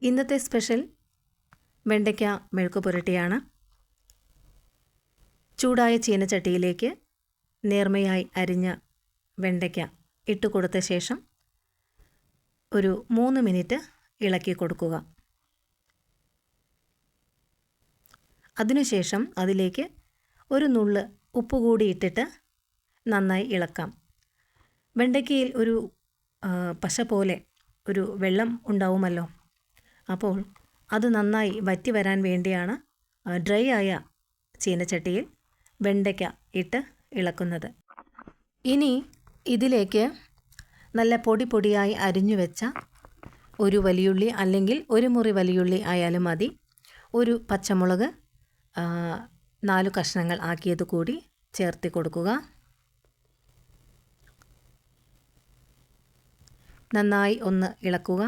ഇന്നത്തെ സ്പെഷ്യൽ വെണ്ടയ്ക്ക മെഴുക്ക് പുരട്ടിയാണ്. ചൂടായ ചീനച്ചട്ടിയിലേക്ക് നേർമയായി അരിഞ്ഞ വെണ്ടയ്ക്ക ഇട്ട് കൊടുത്ത ശേഷം ഒരു 3 മിനിറ്റ് ഇളക്കി കൊടുക്കുക. അതിനുശേഷം അതിലേക്ക് ഒരു നുള്ള് ഉപ്പ് കൂടി ഇട്ടിട്ട് നന്നായി ഇളക്കാം. വെണ്ടയ്ക്കയിൽ ഒരു പശ പോലെ ഒരു വെള്ളം ഉണ്ടാവുമല്ലോ, അപ്പോൾ അത് നന്നായി വറ്റി വരാൻ വേണ്ടിയാണ് ഡ്രൈ ആയ ചീനച്ചട്ടിയിൽ വെണ്ടയ്ക്ക ഇട്ട് ഇളക്കുന്നത്. ഇനി ഇതിലേക്ക് നല്ല പൊടിയായി അരിഞ്ഞു വെച്ച ഒരു വലിയുള്ളി അല്ലെങ്കിൽ ഒരു മുറി വലിയുള്ളി ആയാലും മതി, ഒരു പച്ചമുളക് 4 കഷ്ണങ്ങൾ ആക്കിയത് കൂടി ചേർത്ത് കൊടുക്കുക. നന്നായി ഒന്ന് ഇളക്കുക.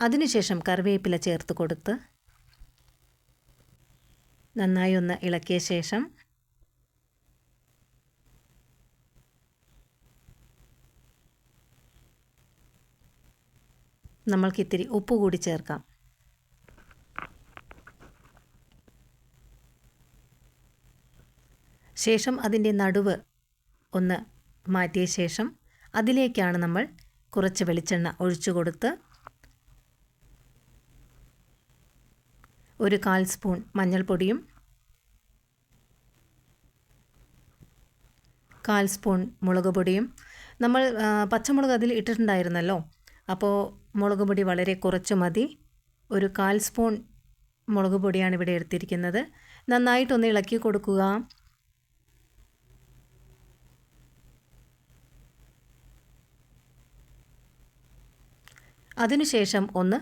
അതിനുശേഷം കറിവേപ്പില ചേർത്ത് കൊടുത്ത് നന്നായി ഒന്ന് ഇളക്കിയ ശേഷം നമ്മൾക്കിത്തിരി ഉപ്പ് കൂടി ചേർക്കാം. ശേഷം അതിൻ്റെ നടുവ് ഒന്ന് മാറ്റിയ ശേഷം അതിലേക്കാണ് നമ്മൾ കുറച്ച് വെളിച്ചെണ്ണ ഒഴിച്ചു കൊടുത്ത് ഒരു 1/4 സ്പൂൺ മഞ്ഞൾപ്പൊടിയും 1/4 സ്പൂൺ മുളക് പൊടിയും, നമ്മൾ പച്ചമുളക് അതിൽ ഇട്ടിട്ടുണ്ടായിരുന്നല്ലോ, അപ്പോൾ മുളക് പൊടി വളരെ കുറച്ച് മതി. ഒരു 1/4 സ്പൂൺ മുളക് പൊടിയാണ് ഇവിടെ എടുത്തിരിക്കുന്നത്. നന്നായിട്ടൊന്ന് ഇളക്കി കൊടുക്കുക. അതിനുശേഷം ഒന്ന്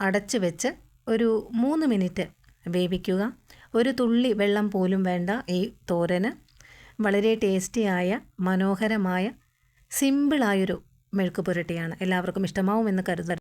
അടച്ച് വെച്ച് ഒരു 3 മിനിറ്റ് വേവിക്കുക. ഒരു തുള്ളി വെള്ളം പോലും വേണ്ട ഈ തോരന്. വളരെ ടേസ്റ്റിയായ മനോഹരമായ സിമ്പിളായൊരു മെഴുക്ക് പുരട്ടിയാണ്. എല്ലാവർക്കും ഇഷ്ടമാവുമെന്ന് കരുതുന്നു.